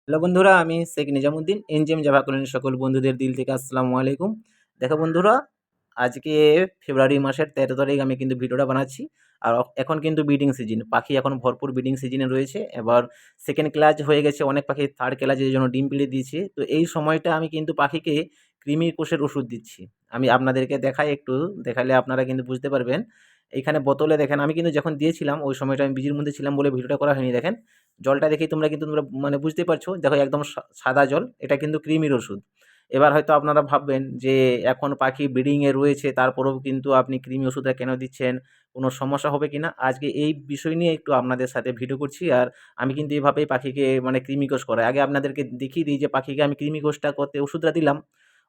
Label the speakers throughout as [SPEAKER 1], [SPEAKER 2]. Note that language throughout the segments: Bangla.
[SPEAKER 1] হ্যালো বন্ধুরা, আমি শেখ নিজামুদ্দিন। এনজেএম জাভা কলোনির সকল বন্ধুদের দিল থেকে আসসালামু আলাইকুম। দেখো বন্ধুরা, আজকে ফেব্রুয়ারি মাসের ১৩ তারিখ আমি কিন্তু ভিডিওটা বানাচ্ছি। আর এখন কিন্তু ব্রিডিং সিজন, পাখি এখন ভরপুর ব্রিডিং সিজনে রয়েছে। এবার সেকেন্ড ক্লাচ হয়ে গেছে, অনেক পাখি থার্ড ক্লাচের জন্য ডিম পেড়ে দিয়েছে। তো এই সময়টা আমি কিন্তু পাখিকে কৃমির ওষুধ দিচ্ছি। আমি আপনাদেরকে দেখাই, একটু দেখালে আপনারা কিন্তু বুঝতে পারবেন। এইখানে বোতলে দেখেন, আমি কিন্তু যখন দিয়েছিলাম ওই সময়টা আমি বিজির মধ্যে ছিলাম বলে ভিডিওটা করা হয়নি। দেখেন জলটা দেখেই তোমরা মানে বুঝতে পারছো। দেখো একদম সাদা জল, এটা কিন্তু কৃমির ওষুধ। এবার হয়তো আপনারা ভাববেন যে এখন পাখি ব্রিডিংয়ে রয়েছে, তারপরেও কিন্তু আপনি কৃমি ওষুধটা কেন দিচ্ছেন? কোনো সমস্যা হবে কিনা? আজকে এই বিষয় নিয়ে একটু আপনাদের সাথে ভিডিও করছি। আর আমি কিন্তু এভাবেই পাখিকে মানে কৃমিকোষ করাই। আগে আপনাদেরকে দেখিয়ে দিই যে পাখিকে আমি কৃমিকোষটা করতে ওষুধটা দিলাম।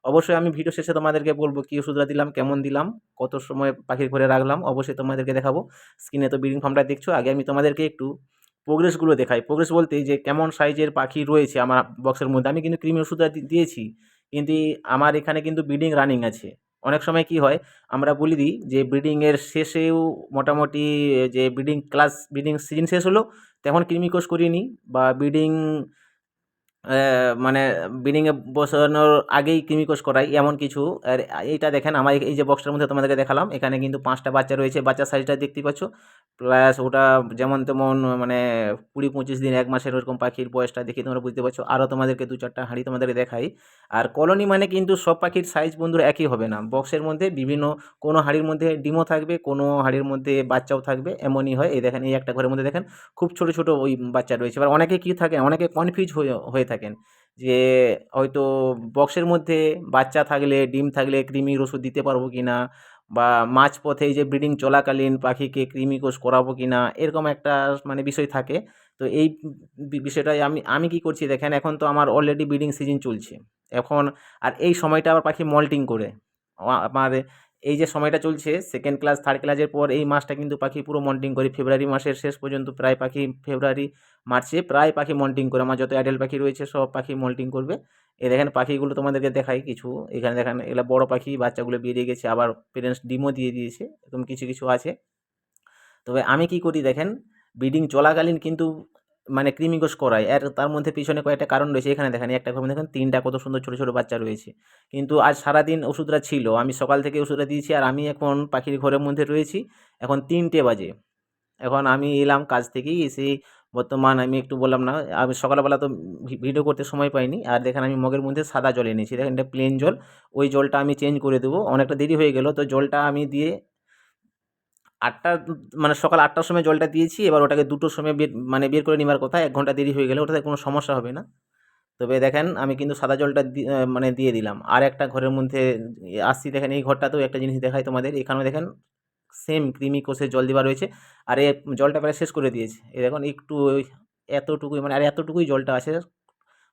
[SPEAKER 1] অবশ্যই আমি ভিডিও শেষে তোমাদেরকে বলব কি ওষুধটা দিলাম, কেমন দিলাম, কত সময় পাখির ঘরে রাখলাম, অবশ্যই তোমাদেরকে দেখাবো। স্ক্রিনে তো ব্রিডিং ফার্মটা দেখছো। আগে আমি তোমাদেরকে একটু প্রোগ্রেসগুলো দেখাই। প্রোগ্রেস বলতে যে কেমন সাইজের পাখি রয়েছে আমার বক্সের মধ্যে। আমি কিন্তু কৃমি ওষুধটা দিয়েছি, কিন্তু আমার এখানে কিন্তু ব্রিডিং রানিং আছে। অনেক সময় কি হয়, আমরা বলে দিই যে ব্রিডিংয়ের শেষেও মোটামুটি যে ব্রিডিং সিজন শেষ হলো তখন কৃমিকোষ করিয়ে নিই, বা মানে ব্রিডিংয়ে বসানোর আগেই কৃমিকোষ করাই, এমন কিছু। আর এইটা দেখেন আমার এই যে বক্সটার মধ্যে তোমাদেরকে দেখালাম, এখানে কিন্তু ৫টা বাচ্চা রয়েছে। বাচ্চার সাইজটা দেখতেই পাচ্ছ। প্লাস ওটা যেমন তেমন মানে ২০-২৫ দিন ১ মাসের ওরকম পাখির বয়সটা দেখে তোমরা বুঝতে পারছো। আরও তোমাদেরকে ২-৪টা হাঁড়ি তোমাদেরকে দেখাই। আর কলোনি মানে কিন্তু সব পাখির সাইজ বন্ধুরা একই হবে না। বক্সের মধ্যে বিভিন্ন, কোনো হাঁড়ির মধ্যে ডিমও থাকবে, কোনো হাঁড়ির মধ্যে বাচ্চাও থাকবে, এমনই হয়। এই দেখেন এই একটা ঘরের মধ্যে দেখেন খুব ছোট ছোট ওই বাচ্চা রয়েছে। এবার অনেকে কি থাকে, অনেকে কনফিউজ হয়ে হয়ে থাকেন যে হয়তো বক্সের মধ্যে বাচ্চা থাকলে, ডিম থাকলে কৃমির ওষুধ দিতে পারবো কিনা, বা মাঝপথে এই যে ব্রিডিং চলাকালীন পাখিকে কৃমিকোষ করাবো কিনা, এরকম একটা মানে বিষয় থাকে। তো এই বিষয়টাই আমি আমি কি করছি দেখেন, এখন তো আমার অলরেডি ব্রিডিং সিজন চলছে এখন। আর এই সময়টা আবার পাখি মল্টিং করে আমার, এই যে সময়টা চলছে সেকেন্ড ক্লাস থার্ড ক্লাসের পর, এই মাসটা কিন্তু পাখি পুরো মল্টিং করে। ফেব্রুয়ারি মাসের শেষ পর্যন্ত প্রায় পাখি, ফেব্রুয়ারি মার্চে প্রায় পাখি মল্টিং করে। আমার যত অ্যাডাল্ট পাখি রয়েছে সব পাখি মল্টিং করবে। এই দেখেন পাখিগুলো তোমাদেরকে দেখাই কিছু। এখানে দেখেন এগুলো বড় পাখি, বাচ্চাগুলো বেরিয়ে গেছে, আবার পেরেন্টস ডিমও দিয়ে দিয়েছে, এরকম কিছু কিছু আছে। তবে আমি কি করি দেখেন, ব্রিডিং চলাকালীন কিন্তু মানে কৃমিকোষ করাই। আর তার মধ্যে পিছনে কয়েকটা কারণ রয়েছে। এখানে দেখেন একটা ঘরে দেখেন ৩টা কত সুন্দর ছোট ছোট বাচ্চা রয়েছে। কিন্তু আজ সারাদিন ওষুধটা ছিল, আমি সকাল থেকে ওষুধটা দিয়েছি, আর আমি এখন পাখির ঘরের মধ্যে রয়েছি। এখন ৩টে বাজে। এখন আমি এলাম কাজ থেকেই এসে, বর্তমান আমি একটু বললাম না, আমি সকালবেলা তো ভিডিও করতে সময় পাইনি। আর দেখেন আমি মগের মধ্যে সাদা জল এনেছি, দেখেন এটা প্লেন জল। ওই জলটা আমি চেঞ্জ করে দেবো, অনেকটা দেরি হয়ে গেল। তো জলটা আমি দিয়ে ৮টা, মানে সকাল ৮টার সময় জলটা দিয়েছি। এবার ওটাকে ২টোর সময় বের করে নেবার কথা। ১ ঘন্টা দেরি হয়ে গেলে ওটাতে কোনো সমস্যা হবে না। তবে দেখেন আমি কিন্তু সাদা জলটা মানে দিয়ে দিলাম। আর একটা ঘরের মধ্যে আসছি, দেখেন এই ঘরটাতেও একটা জিনিস দেখাই তোমাদের। এখানেও দেখেন সেম কৃমি কোষের জল দেওয়া রয়েছে। আর এ জলটা প্রায় শেষ করে দিয়েছে। এই দেখুন একটু এতটুকুই, মানে আর এতটুকুই জলটা আছে।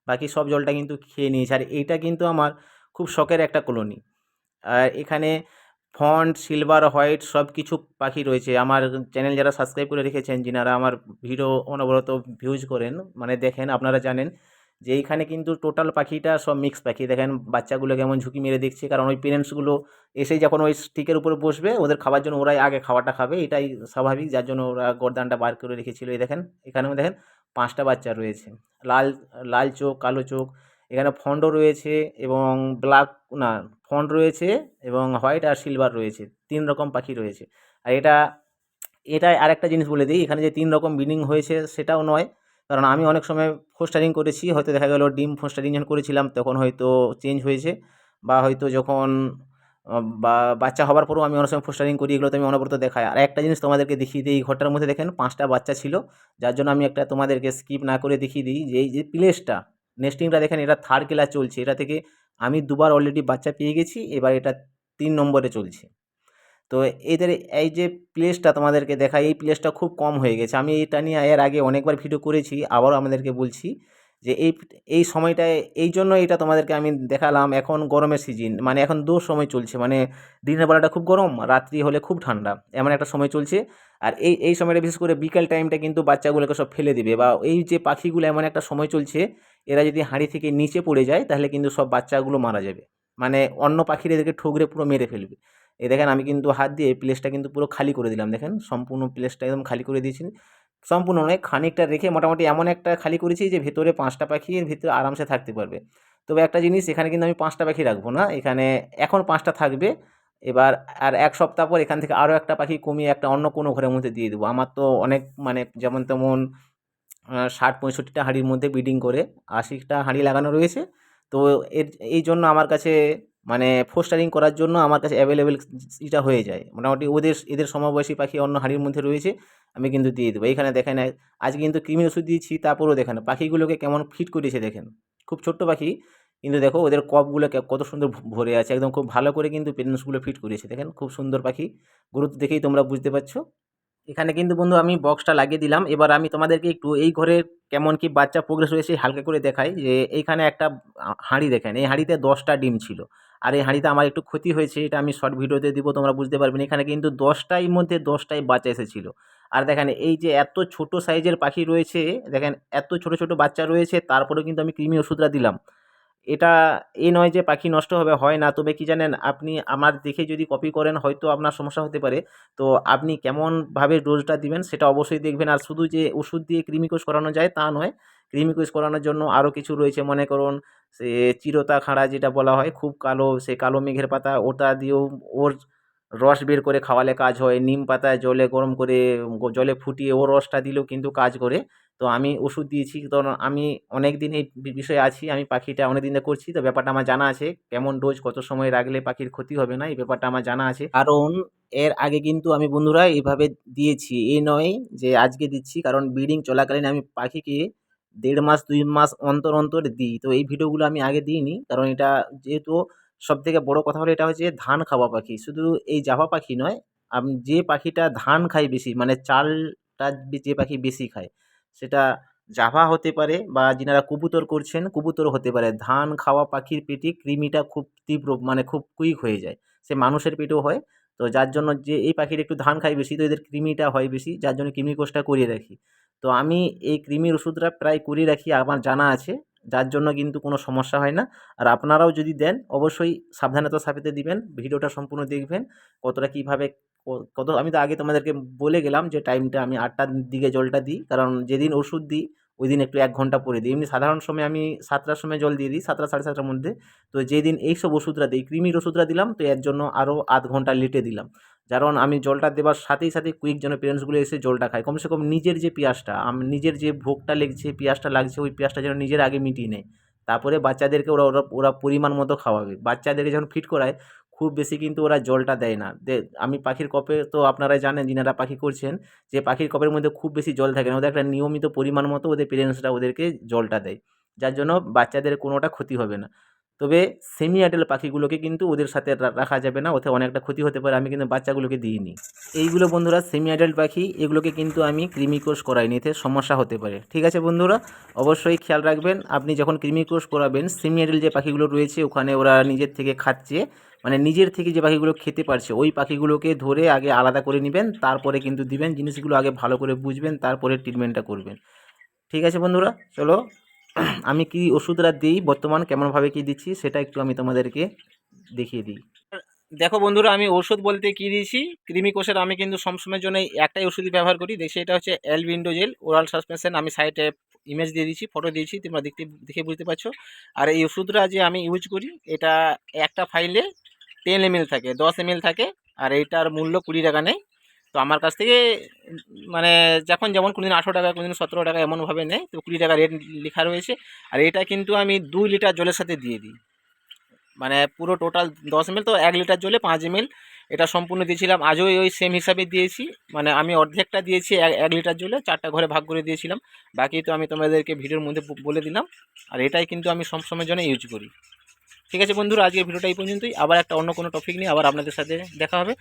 [SPEAKER 1] বাকি সব জলটা কিন্তু খেয়ে নিয়েছে। আর এইটা কিন্তু আমার খুব শখের একটা কলোনি। আর এখানে ফন্ট, সিলভার, হোয়াইট সব কিছু পাখি রয়েছে। আমার চ্যানেল যারা সাবস্ক্রাইব করে রেখেছেন, যিনারা আমার ভিডিও অনবরত ভিউজ করেন, মানে দেখেন, আপনারা জানেন যে এইখানে কিন্তু টোটাল পাখিটা সব মিক্স পাখি। দেখেন বাচ্চাগুলো কেমন ঝুঁকি মেরে দেখছে, কারণ ওই পেরেন্টসগুলো এসেই যখন ওই স্টিকের উপরে বসবে, ওদের খাবার জন্য ওরাই আগে খাবারটা খাবে, এটাই স্বাভাবিক, যার জন্য ওরা গর্দানটা বার করে রেখেছিল। এই দেখেন এখানেও দেখেন 5টা বাচ্চা রয়েছে। লাল লাল চোখ, কালো চোখ। এখানে ফন্টও রয়েছে এবং ব্ল্যাক, না, ফন্ট রয়েছে এবং হোয়াইট আর সিলভার রয়েছে। ৩ রকম পাখি রয়েছে। আর এটা আরেকটা জিনিস বলে দিই, এখানে যে ৩ রকম ব্রিডিং হয়েছে সেটাও নয়। কারণ আমি অনেক সময় ফোস্টারিং করেছি, হয়তো দেখা গেল ডিম ফোস্টারিং যখন করেছিলাম তখন হয়তো চেঞ্জ হয়েছে, বা হয়তো যখন বা বাচ্চা হবার পরেও আমি অনেক সময় ফোস্টারিং করি, এগুলো তো আমি অনবরত দেখাই। আর একটা জিনিস তোমাদেরকে দেখিয়ে দিই, এই ঘরটার মধ্যে দেখেন 5টা বাচ্চা ছিল, যার জন্য আমি একটা তোমাদেরকে স্কিপ না করে দেখিয়ে দিই যে এই যে প্লেসটা, নেস্টিংটা দেখেন, এটা থার্ড ক্লাস চলছে। এটা থেকে আমি ২ বার অলরেডি বাচ্চা পেয়ে গেছি, এবার এটা ৩ নম্বরে চলছে। তো এদের এই যে প্লেসটা তোমাদেরকে দেখাই, এই প্লেসটা খুব কম হয়ে গেছে। আমি এটা নিয়ে এর আগে অনেকবার ভিডিও করেছি, আবারও আমাদেরকে বলছি যে এই সময়টায়, এই জন্য এটা তোমাদেরকে আমি দেখালাম। এখন গরমের সিজন, মানে এখন সময় চলছে, মানে দিনের বেলাটা খুব গরম, রাত্রি হলে খুব ঠান্ডা, এমন একটা সময় চলছে। আর এই সময়টা বিশেষ করে বিকেল টাইমটা কিন্তু বাচ্চাগুলোকে সব ফেলে দিবে, বা এই যে পাখিগুলো এমন একটা সময় চলছে, এরা যদি হাঁড়ি থেকে নিচে পড়ে যায় তাহলে কিন্তু সব বাচ্চাগুলো মারা যাবে, মানে অন্য পাখিরা এদেরকে ঠুকরে পুরো মেরে ফেলবে। এই দেখেন আমি কিন্তু হাত দিয়ে প্লেসটা কিন্তু পুরো খালি করে দিলাম, দেখেন সম্পূর্ণ প্লেসটা একদম খালি করে দিয়েছি। সম্পূর্ণ নয়, খানিকটা রেখে মোটামুটি এমন একটা খালি করেছি যে ভেতরে 5টা পাখি এর ভিতরে আরামসে থাকতে পারবে। তবে একটা জিনিস, এখানে কিন্তু আমি 5টা পাখি রাখবো না, এখানে এখন 5টা থাকবে। এবার আর 1 সপ্তাহ পর এখান থেকে আরও একটা পাখি কমিয়ে একটা অন্য কোনো ঘরের মধ্যে দিয়ে দেবো। আমার তো অনেক মানে যেমন তেমন ৬০-৬৫টা হাঁড়ির মধ্যে ব্রিডিং করে ৮০টা হাঁড়ি লাগানো রয়েছে। তো এর এই জন্য আমার কাছে মানে ফোস্টারিং করার জন্য আমার কাছে অ্যাভেলেবেল ইটা হয়ে যায়। মোটামুটি এদের সমবয়সী পাখি অন্য হাঁড়ির মধ্যে রয়েছে, আমি কিন্তু দিয়ে দেবো। এইখানে দেখেন আজকে কিন্তু কৃমির ওষুধ দিয়েছি, তারপরেও দেখেন পাখিগুলোকে কেমন ফিট করেছে দেখেন। খুব ছোট্ট পাখি, কিন্তু দেখো ওদের কপগুলো কত সুন্দর ভরে আছে, একদম খুব ভালো করে কিন্তু পেরেন্টসগুলো ফিট করেছে দেখেন। খুব সুন্দর পাখি, গুরুত্ব দেখেই তোমরা বুঝতে পারছো। এখানে কিন্তু বন্ধু আমি বক্সটা লাগিয়ে দিলাম। এবার আমি তোমাদেরকে একটু এই ঘরের কেমন কি বাচ্চা প্রোগ্রেস হয়েছে হালকা করে দেখাই। যে এইখানে একটা হাঁড়ি দেখেন, এই হাঁড়িতে 10টা ডিম ছিল। আর এই হাঁড়িতে আমার একটু ক্ষতি হয়েছে, এটা আমি শর্ট ভিডিওতে দিব, তোমরা বুঝতে পারবেন। এখানে কিন্তু 10টার মধ্যে 10টাই বাচ্চা এসেছিল। আর দেখেন এই যে এত ছোট সাইজের পাখি রয়েছে, দেখেন এত ছোট ছোট বাচ্চা রয়েছে, তারপরেও কিন্তু আমি কৃমি ওষুধটা দিলাম। এটা এই নয় যে পাখি নষ্ট হবে, হয় না। তবে কি জানেন, আপনি আমার দেখে যদি কপি করেন হয়তো আপনার সমস্যা হতে পারে। তো আপনি কেমনভাবে ডোজটা দিবেন সেটা অবশ্যই দেখবেন। আর শুধু যে ওষুধ দিয়ে কৃমিকোষ করানো যায় তা নয়, কৃমিকোষ করানোর জন্য আরও কিছু রয়েছে। মনে করুন সে চিরতা খাঁড়া যেটা বলা হয়, খুব কালো, সে কালো মেঘের পাতা, ওটা দিয়েও ওর রস বের করে খাওয়ালে কাজ হয়। নিম পাতা জলে গরম করে জলে ফুটিয়ে ওর রসটা দিলেও কিন্তু কাজ করে। তো আমি ওষুধ দিয়েছি, কারণ আমি অনেক দিন এই বিষয়ে আছি, আমি পাখিটা অনেক দিন ধরে করছি, তো ব্যাপারটা আমার জানা আছে। কেমন ডোজ কত সময় রাখলে পাখির ক্ষতি হবে না, এই ব্যাপারটা আমার জানা আছে। কারণ এর আগে কিন্তু আমি বন্ধুরা এইভাবে দিয়েছি, এই নয় যে আজকে দিচ্ছি। কারণ ব্রিডিং চলাকালীন আমি পাখিকে 1.5 মাস 2 মাস অন্তর অন্তর দিই। তো এই ভিডিওগুলো আমি আগে দিইনি, কারণ এটা যেহেতু সবথেকে বড় কথা হলো এটা হচ্ছে ধান খাওয়া পাখি। শুধু এই জাভা পাখি নয়, যে পাখিটা ধান খায় বেশি, মানে চালটা যে পাখি বেশি খায়, সেটা জাভা হতে পারে, বা যিনারা কবুতর করছেন কবুতর হতে পারে। ধান খাওয়া পাখির পেটে কৃমিটা খুব তীব্র, মানে খুব কুইক হয়ে যায়। সে মানুষের পেটেও হয়। তো যার জন্য যে এই পাখির একটু ধান খায় বেশি, তো এদের কৃমিটা হয় বেশি, যার জন্য কৃমি কোষটা করিয়ে রাখি। তো আমি এই কৃমির ওষুধটা প্রায় করিয়ে রাখি, আমার জানা আছে, যার জন্য কিন্তু কোনো সমস্যা হয় না। আর আপনারাও যদি দেন অবশ্যই সাবধানতার সাথে দিবেন। ভিডিওটা সম্পূর্ণ দেখবেন কতটা কীভাবে কত। আমি তো আগে তোমাদেরকে বলে গেলাম যে টাইমটা আমি 8টার দিকে জলটা দিই, কারণ যেদিন ওষুধ দিই ওইদিন একটু 1 ঘন্টা পরে দিই। এমনি সাধারণ সময় আমি 7টার সময় জল দিয়ে দিই, 7টা 7:30টার মধ্যে। তো যেদিন এইসব ওষুধটা দিই, কৃমির ওষুধটা দিলাম, তো এর জন্য আরও আধ ঘন্টা লেটে দিলাম। কারণ আমি জলটা দেওয়ার সাথেই সাথে কুইক যেন পেরেন্টসগুলো এসে জলটা খায়। কমসে কম নিজের যে পিয়াসটা, নিজের যে ভোগটা লেগেছে, পিয়াসটা লাগছে, ওই পিয়াসটা যেন নিজের আগে মিটিয়ে নেয়। তারপরে বাচ্চাদেরকে ওরা ওরা ওরা পরিমাণ মতো খাওয়াবে। বাচ্চাদেরকে যখন ফিড করায় খুব বেশি কিন্তু ওরা জলটা দেয় না। আমি পাখির কপে তো আপনারা জানেন যিনারা পাখি করছেন, যে পাখির কপের মধ্যে খুব বেশি জল থাকে না। ওদের একটা নিয়মিত পরিমাণ মতো ওদের পেরেন্টসরা ওদেরকে জলটা দেয়। যার জন্য বাচ্চাদের কোনোটা ক্ষতি হবে না। তবে সেমি অ্যাডাল্ট পাখিগুলোকে কিন্তু ওদের সাথে রাখা যাবে না, ওতে অনেকটা ক্ষতি হতে পারে। আমি কিন্তু বাচ্চাগুলোকে দিইনি। এইগুলো বন্ধুরা সেমি অ্যাডাল্ট পাখি, এগুলোকে কিন্তু আমি কৃমিকোষ করাইনি, এতে সমস্যা হতে পারে। ঠিক আছে বন্ধুরা, অবশ্যই খেয়াল রাখবেন আপনি যখন কৃমিকোষ করাবেন। সেমি অ্যাডাল্ট যে পাখিগুলো রয়েছে ওখানে ওরা নিজের থেকে খাচ্ছে, মানে নিজের থেকে যে পাখিগুলো খেতে পারছে, ওই পাখিগুলোকে ধরে আগে আলাদা করে নেবেন, তারপরে কিন্তু দিবেন। জিনিসগুলো আগে ভালো করে বুঝবেন, তারপরে ট্রিটমেন্টটা করবেন। ঠিক আছে বন্ধুরা, চলো আমি কি ওষুধটা দিই, বর্তমান কেমনভাবে কি দিচ্ছি সেটা একটু আমি তোমাদেরকে দেখিয়ে দিই। দেখো বন্ধুরা, আমি ওষুধ বলতে কি দিয়েছি, কৃমিকোষের আমি কিন্তু সবসময়ের জন্য একটাই ওষুধই ব্যবহার করি। সেটা হচ্ছে অ্যালবেন্ডাজোল ওরাল সাসপেনশন। আমি সাইডে ইমেজ দিয়ে দিয়েছি, ফটো দিয়েছি, তোমরা দেখে বুঝতে পারছো। আর এই ওষুধটা যে আমি ইউজ করি, এটা একটা ফাইলে 10 ml থাকে, 10 ml থাকে। আর এইটার মূল্য 20 টাকা নেই। তো আমার কাছ থেকে মানে যখন যেমন কোনোদিন 18 টাকা, কোনোদিন 17 টাকা, এমনভাবে নেয়। তো 20 টাকা রেট লেখা রয়েছে। আর এটা কিন্তু আমি 2 লিটার জলের সাথে দিয়ে দিই। মানে পুরো টোটাল 10 ml, তো 1 লিটার জলে 5 ml এটা সম্পূর্ণ দিয়েছিলাম। আজও ওই সেম হিসাবে দিয়েছি, মানে আমি অর্ধেকটা দিয়েছি 1 লিটার জলে, 4টা ঘরে ভাগ করে দিয়েছিলাম। বাকি তো আমি তোমাদেরকে ভিডিওর মধ্যে বলে দিলাম। আর এটাই কিন্তু আমি সবসময়ের জন্য ইউজ করি। ঠিক আছে বন্ধুরা, আজকের ভিডিওটা এই পর্যন্তই। আবার একটা অন্য কোনো টপিক নিয়ে আবার আপনাদের সাথে দেখা হবে।